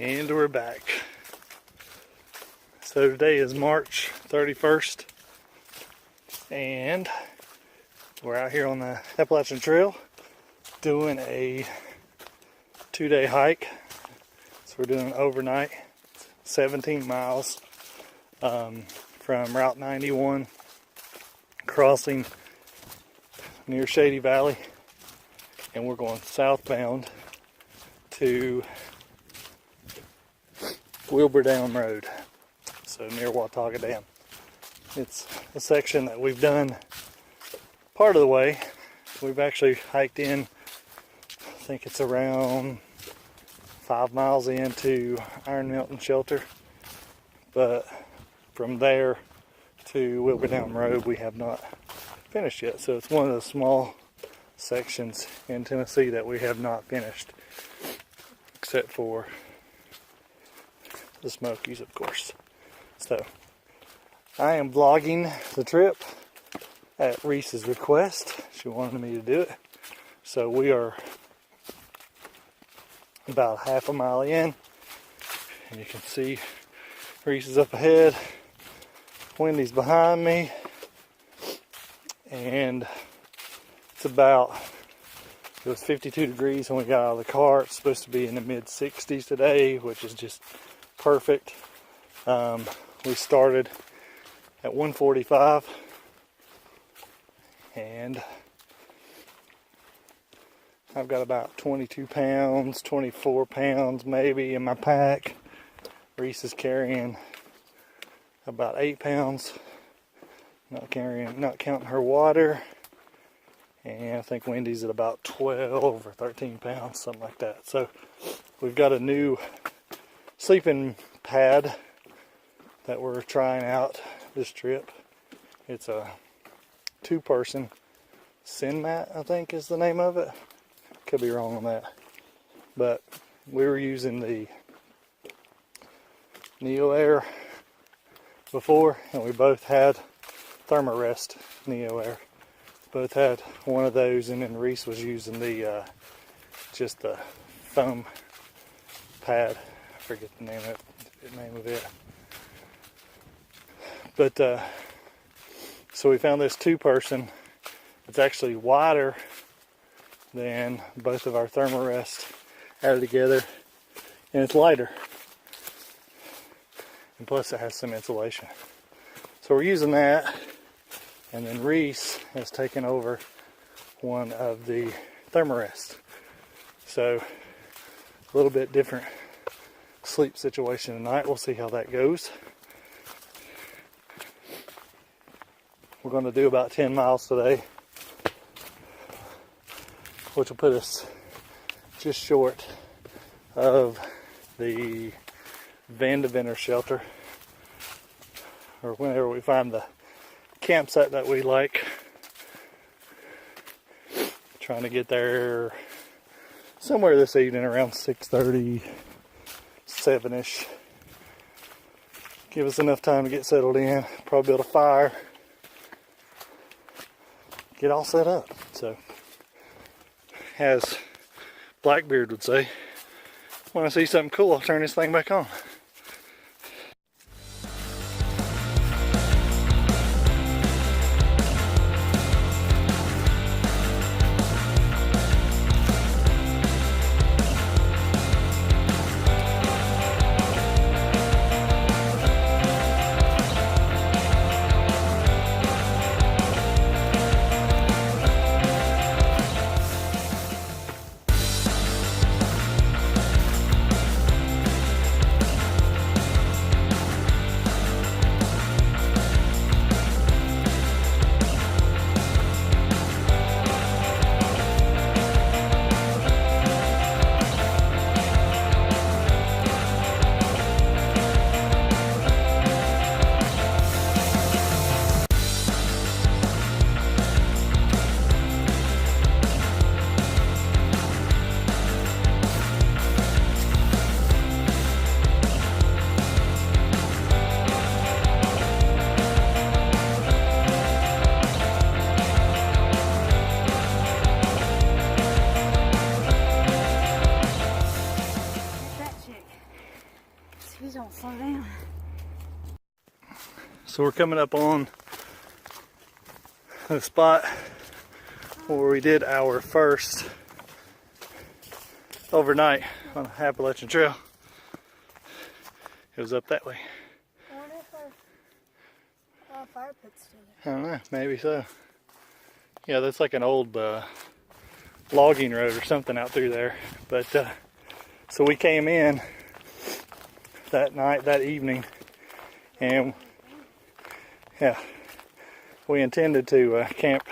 And we're back. So today is March 31st, and we're out here on the Appalachian Trail doing a 2-day hike. So we're doing overnight, 17 miles from Route 91, crossing near Shady Valley, and we're going southbound to Wilbur Road, so near Watauga Dam. It's a section that we've done part of the way. We've actually hiked in, I think it's around 5 miles into Iron Mountain Shelter, but from there to Wilbur Road we have not finished yet. So it's one of the small sections in Tennessee that we have not finished, except for the Smokies, of course. So I am vlogging the trip at Reese's request. She wanted me to do it. So we are about half a mile in, and you can see Reese is up ahead, Wendy's behind me, and it was 52 degrees when we got out of the car. It's supposed to be in the mid 60s today, which is just perfect. We started at 1:45, and I've got about 22 pounds, 24 pounds maybe in my pack. Reese is carrying about 8 pounds, not counting her water. And I think Wendy's at about 12 or 13 pounds, something like that. So we've got a new sleeping pad that we're trying out this trip. It's a 2-person Sin mat, I think is the name of it. Could be wrong on that. But we were using the Neo Air before, and we both had Thermarest Neo Air. Both had one of those, and then Reese was using the just the foam pad. I forget the name of it. But so we found this 2-person. It's actually wider than both of our Thermarest added together, and it's lighter. And plus it has some insulation. So we're using that. And then Reese has taken over one of the Thermarest. So a little bit different sleep situation tonight. We'll see how that goes. We're going to do about 10 miles today, which will put us just short of the Vandeventer shelter, or whenever we find the campsite that we like. Trying to get there somewhere this evening around 6:30, 7ish. Give us enough time to get settled in, probably build a fire, get all set up. So, as Blackbeard would say, when I see something cool, I'll turn this thing back on. So we're coming up on the spot where we did our first overnight on the Appalachian Trail. It was up that way. I wonder if our fire pit's still there. I don't know, maybe so. Yeah, that's like an old logging road or something out through there. But so we came in that evening, and yeah, we intended to camp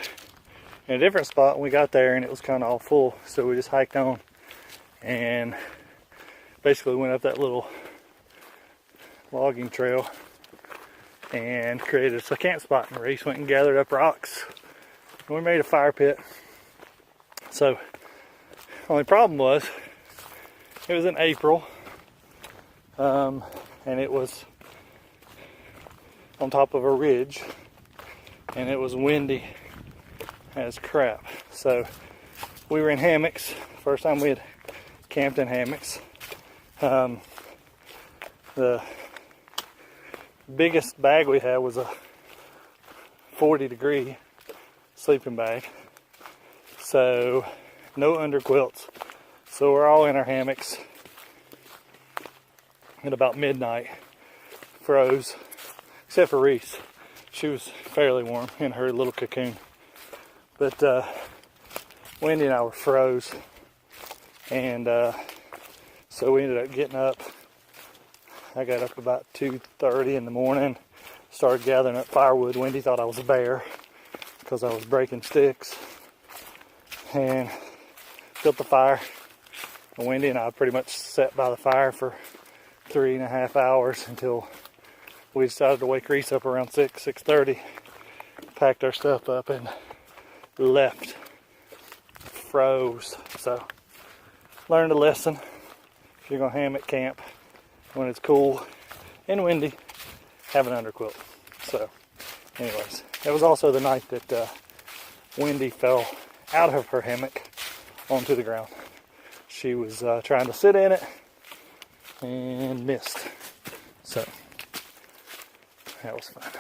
in a different spot. We got there and it was kind of all full, so we just hiked on and basically went up that little logging trail and created a camp spot. And Reese went and gathered up rocks and we made a fire pit. So only problem was it was in April, and it was on top of a ridge, and it was windy as crap. So we were in hammocks. First time we had camped in hammocks. The biggest bag we had was a 40-degree sleeping bag. So no underquilts. So we're all in our hammocks at about midnight. Froze, except for Reese. She was fairly warm in her little cocoon. But Wendy and I were froze. And so we ended up getting up. I got up about 2:30 in the morning. Started gathering up firewood. Wendy thought I was a bear because I was breaking sticks. And built the fire. And Wendy and I pretty much sat by the fire for 3.5 hours until we decided to wake Reese up around 6:30. Packed our stuff up and left. Froze. So learned a lesson. If you're gonna hammock camp when it's cool and windy, have an underquilt. So anyways, it was also the night that Wendy fell out of her hammock onto the ground. She was trying to sit in it and missed. So that was fun.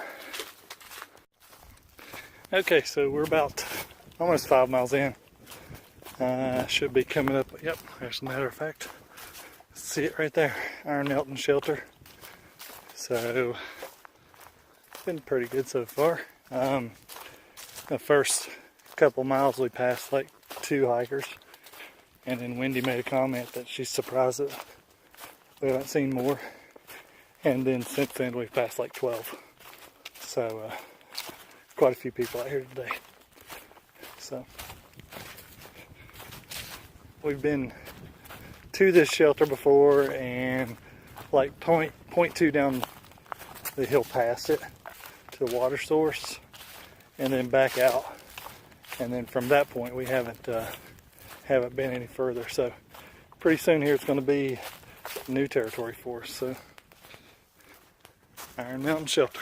Okay, so we're about almost 5 miles in. Should be coming up. Yep, as a matter of fact, see it right there, Iron Mountain Shelter. So it's been pretty good so far. The first couple miles we passed like 2 hikers, and then Wendy made a comment that she's surprised that we haven't seen more. And then since then we've passed like 12. So quite a few people out here today. So we've been to this shelter before and like 0.2 down the hill past it to the water source and then back out. And then from that point we haven't been any further. So pretty soon here it's going to be new territory for us. So Iron Mountain Shelter.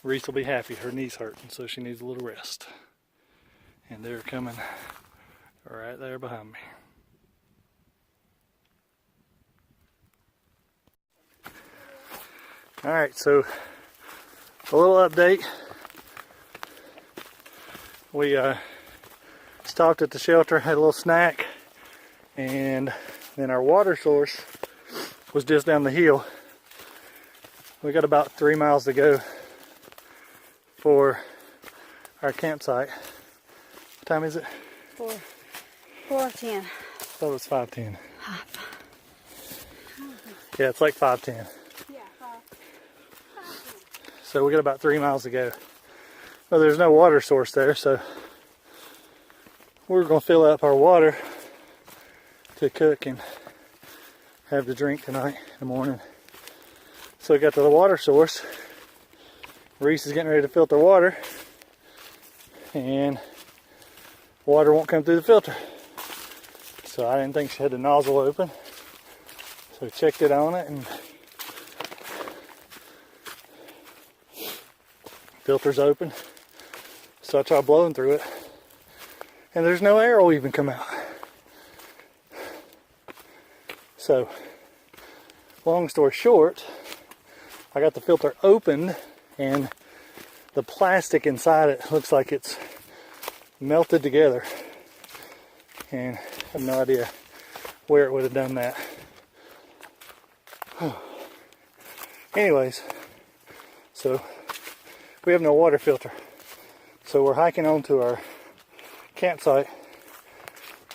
Reese will be happy. Her knee's hurting, so she needs a little rest. And they're coming right there behind me. Alright, so a little update. We stopped at the shelter, had a little snack, and then our water source was just down the hill. We got about 3 miles to go for our campsite. What time is it? 4:10. I thought it was 5:10. Yeah, it's like 5:10. Yeah, 5:10. So we got about 3 miles to go. Well, there's no water source there, so we're going to fill up our water to cook and have to drink tonight in the morning. So we got to the water source. Reese is getting ready to filter water, and water won't come through the filter. So I didn't think she had the nozzle open. So we checked it on it, and filter's open. So I tried blowing through it, and there's no air will even come out. So long story short, I got the filter opened and the plastic inside it looks like it's melted together, and I have no idea where it would have done that. Anyways, so we have no water filter, so we're hiking on to our campsite,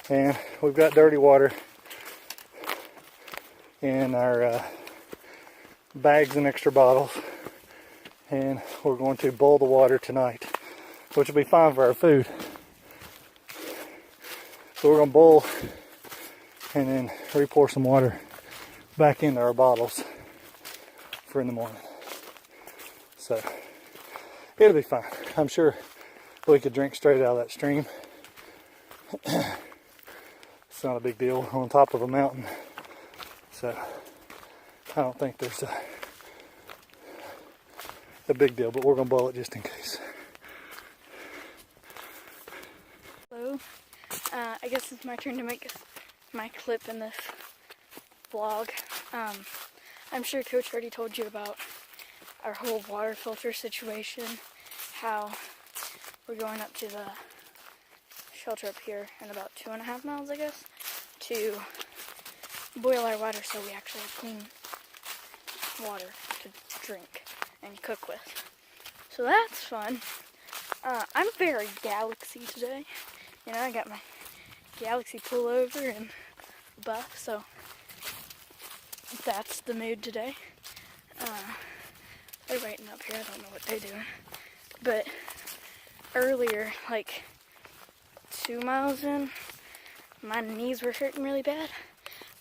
and we've got dirty water in our bags and extra bottles, and we're going to boil the water tonight, which will be fine for our food. So we're going to boil and then re-pour some water back into our bottles for in the morning. So it'll be fine. I'm sure we could drink straight out of that stream. It's not a big deal. We're on top of a mountain, so I don't think there's a big deal, but we're going to boil it just in case. Hello. I guess it's my turn to make my clip in this vlog. I'm sure Coach already told you about our whole water filter situation, how we're going up to the shelter up here in about 2.5 miles, I guess, to boil our water so we actually have clean water to drink and cook with. So that's fun. I'm very galaxy today. You know, I got my galaxy pullover and buff, so that's the mood today. They're waiting up here. I don't know what they're doing. But earlier, like 2 miles in, my knees were hurting really bad.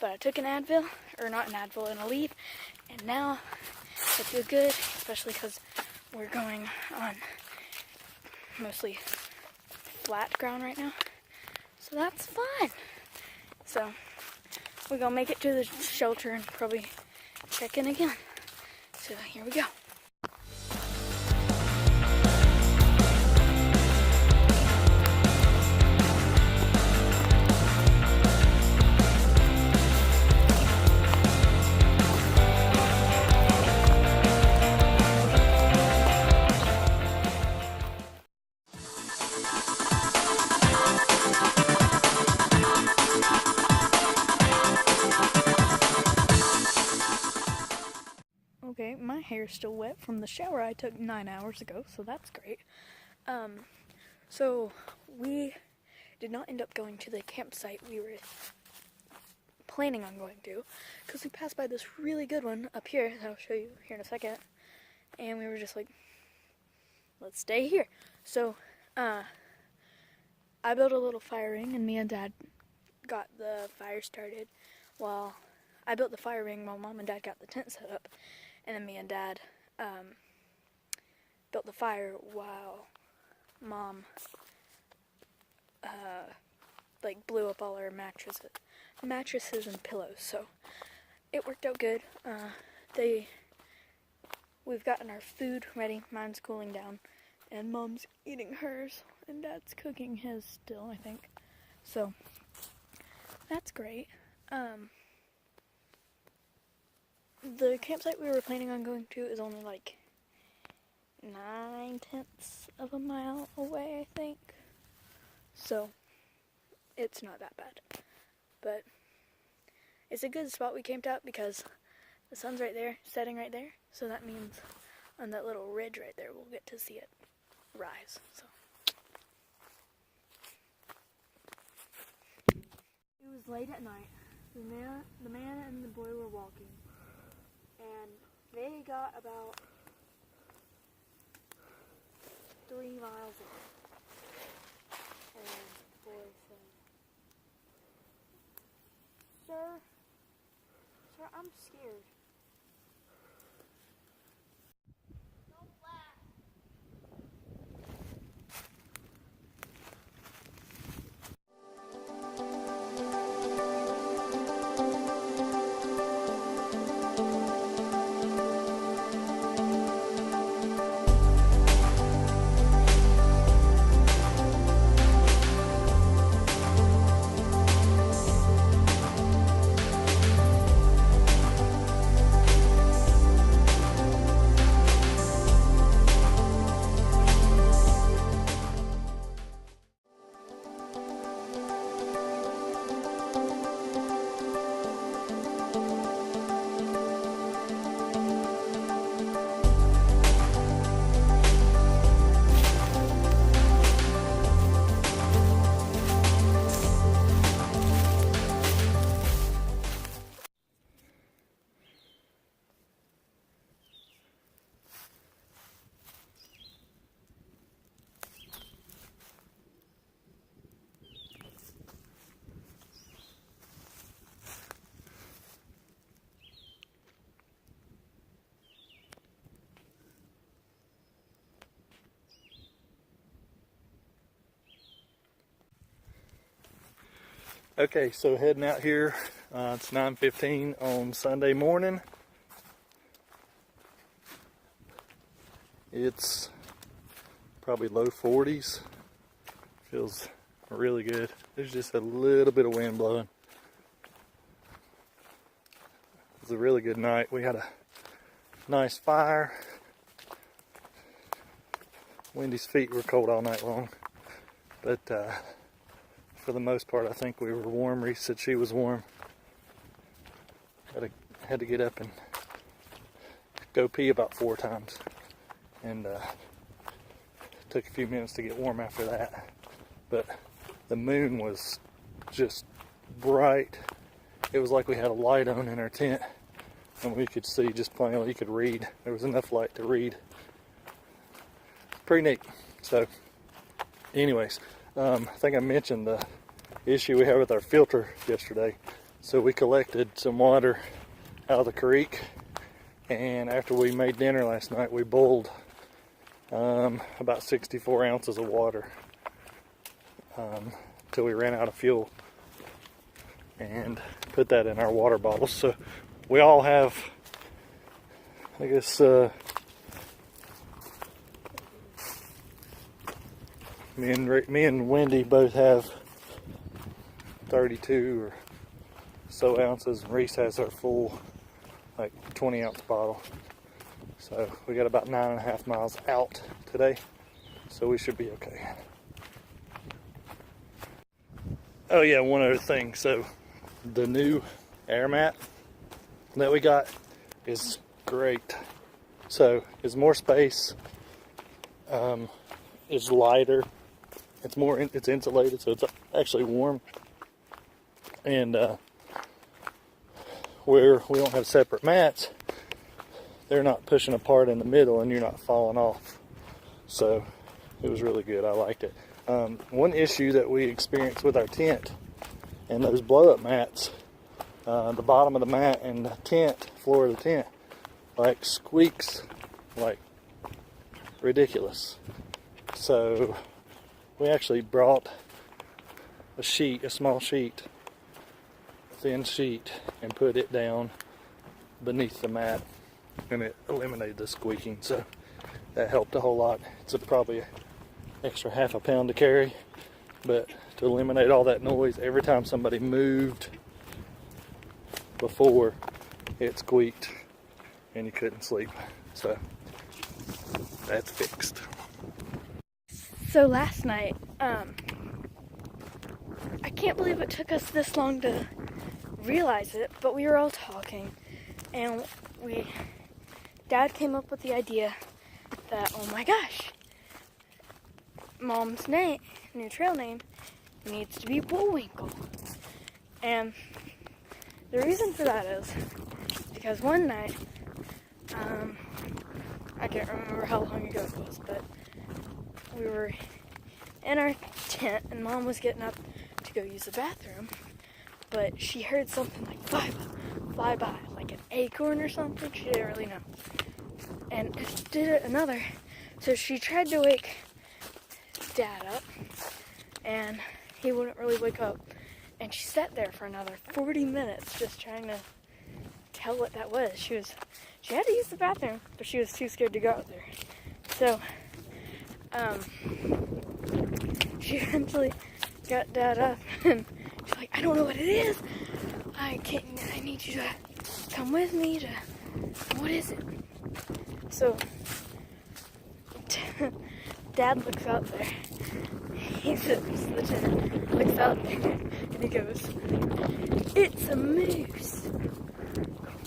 But I took an Advil, or not an Advil, an Aleve, and now it feels good, especially because we're going on mostly flat ground right now. So that's fun. So we're gonna make it to the shelter and probably check in again. So here we go. Okay, my hair's still wet from the shower I took 9 hours ago, so that's great. So we did not end up going to the campsite we were planning on going to, because we passed by this really good one up here that I'll show you here in a second, and we were just like, let's stay here. So I built a little fire ring, and me and Dad got the fire started while I built the fire ring while Mom and Dad got the tent set up. And then me and Dad built the fire while Mom like blew up all our mattresses and pillows. So it worked out good. We've gotten our food ready. Mine's cooling down, and Mom's eating hers, and Dad's cooking his still, I think. So that's great. The campsite we were planning on going to is only like 9/10 of a mile away, I think. So it's not that bad. But it's a good spot we camped out because the sun's right there, setting right there. So that means on that little ridge right there, we'll get to see it rise. So it was late at night. The man and the boy were walking. And they got about 3 miles in. And the boy said, Sir, I'm scared. Don't laugh. Okay, so heading out here, it's 9:15 on Sunday morning. It's probably low 40s. Feels really good. There's just a little bit of wind blowing. It was a really good night. We had a nice fire. Wendy's feet were cold all night long, but for the most part, I think we were warm. Reese said she was warm. Had to get up and go pee about 4 times, and took a few minutes to get warm after that. But the moon was just bright. It was like we had a light on in our tent, and we could see just plainly. You could read. There was enough light to read. Pretty neat. So, anyways, I think I mentioned the issue we had with our filter yesterday. So we collected some water out of the creek, and after we made dinner last night, we boiled about 64 ounces of water till we ran out of fuel, and put that in our water bottles. So we all have, I guess, me and Wendy both have 32 or so ounces, and Reese has her full, like, 20-ounce bottle. So we got about 9.5 miles out today, so we should be okay. Oh yeah, one other thing. So the new air mat that we got is great. So it's more space, it's lighter, it's insulated, so it's actually warm. And where we don't have separate mats, they're not pushing apart in the middle and you're not falling off. So it was really good. I liked it. One issue that we experienced with our tent and those blow-up mats, the bottom of the mat and the tent, floor of the tent, like squeaks like ridiculous. So we actually brought a small sheet, thin sheet, and put it down beneath the mat, and it eliminated the squeaking. So that helped a whole lot. It's probably an extra half a pound to carry, but to eliminate all that noise every time somebody moved before, it squeaked and you couldn't sleep. So that's fixed. So last night, I can't believe it took us this long to realize it, but we were all talking, and Dad came up with the idea that, oh my gosh, Mom's new trail name needs to be Bullwinkle. And the reason for that is because one night, I can't remember how long ago it was, but we were in our tent and Mom was getting up to go use the bathroom, but she heard something like fly by, like an acorn or something. She didn't really know. And it did it another. So she tried to wake Dad up, and he wouldn't really wake up. And she sat there for another 40 minutes just trying to tell what that was. She had to use the bathroom, but she was too scared to go out there. So, she eventually got Dad up, and she's like, I don't know what it is. I need you to come with me to, what is it? So, Dad looks out there. He sits in the tent, looks out there, and he goes, it's a moose.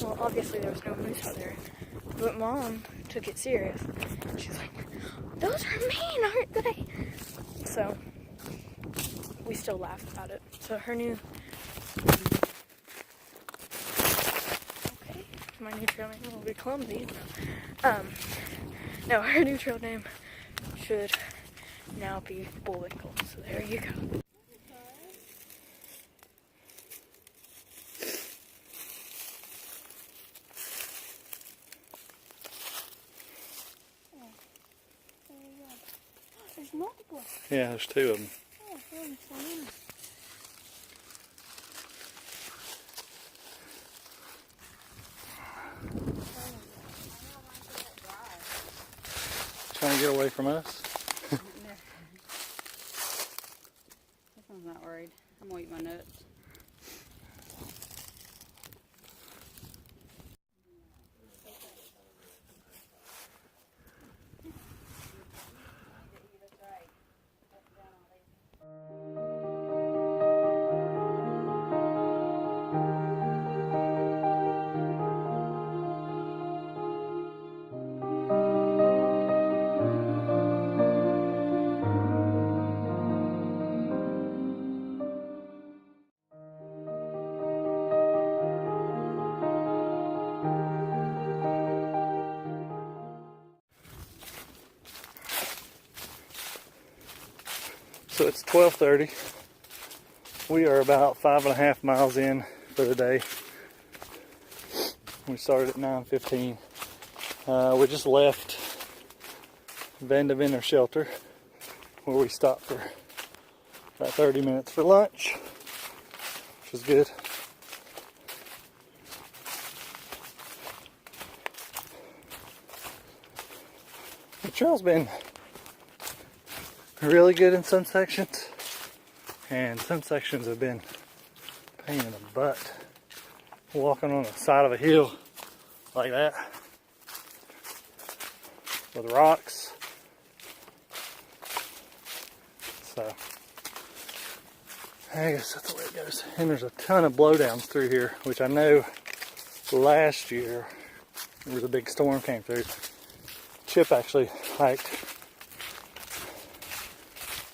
Well, obviously there was no moose out there, but Mom took it serious. She's like, those are mean, aren't they? So, we still laugh about it. So her new, okay, my new trail name will be clumsy. No, her new trail name should now be Bullwinkle. So there you go. There's multiple. Yeah, there's 2 of them. Oh, really funny. Trying to get away from us. This one's not worried. I'm gonna eat my nuts. So it's 12:30. We are about 5.5 miles in for the day. We started at 9:15. We just left Vanderventor Shelter, where we stopped for about 30 minutes for lunch, which was good. The trail's been really good in some sections, and some sections have been a pain in the butt. Walking on the side of a hill like that with rocks. So I guess that's the way it goes. And there's a ton of blowdowns through here, which I know last year there was a big storm came through. Chip actually hiked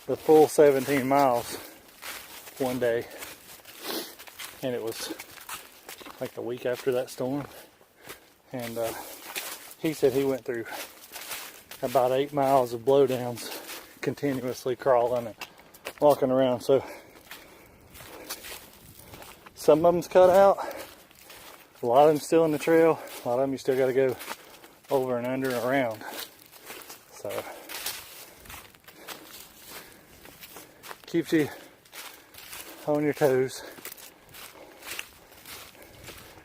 the full 17 miles one day, and it was like the week after that storm, and he said he went through about 8 miles of blowdowns continuously crawling and walking around. So some of them's cut out, a lot of them still in the trail, a lot of them you still got to go over and under and around. So keeps you on your toes.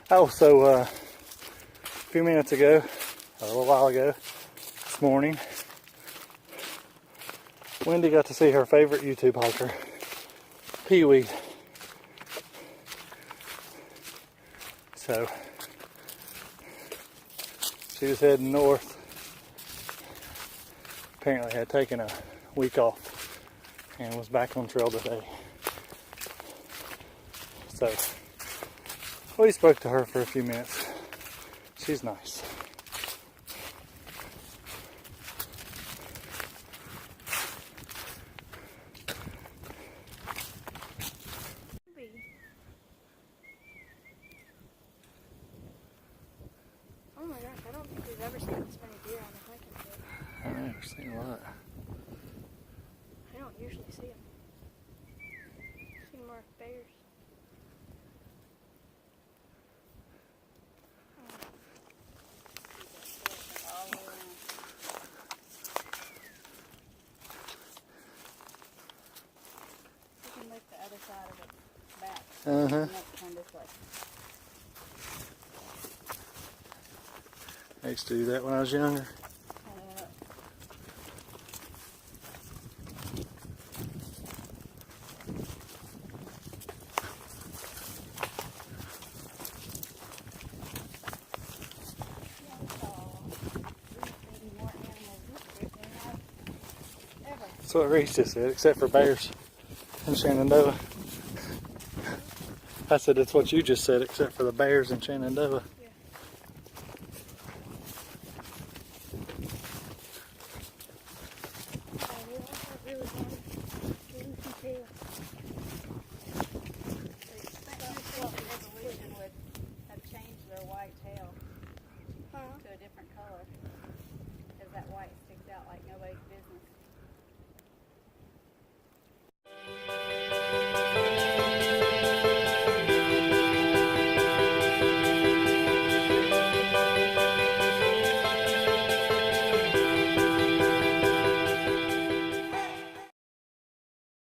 Oh, so a few minutes ago, a little while ago, this morning, Wendy got to see her favorite YouTube hiker, Pee-wee. So she was heading north. Apparently had taken a week off and was back on trail today. So we spoke to her for a few minutes. She's nice. Oh my gosh, I don't think we've ever seen this many deer on the hiking trip. I've never seen a lot. I don't usually see them. I've seen more bears. You can lift the other side of it back. Uh-huh. And let's turn this way. I used to do that when I was younger. That's what Reese just said, except for bears in Shenandoah. I said it's what you just said, except for the bears in Shenandoah. Yeah. Really fun. Evolution would have changed their white tail to a different color, because that white sticks out like nobody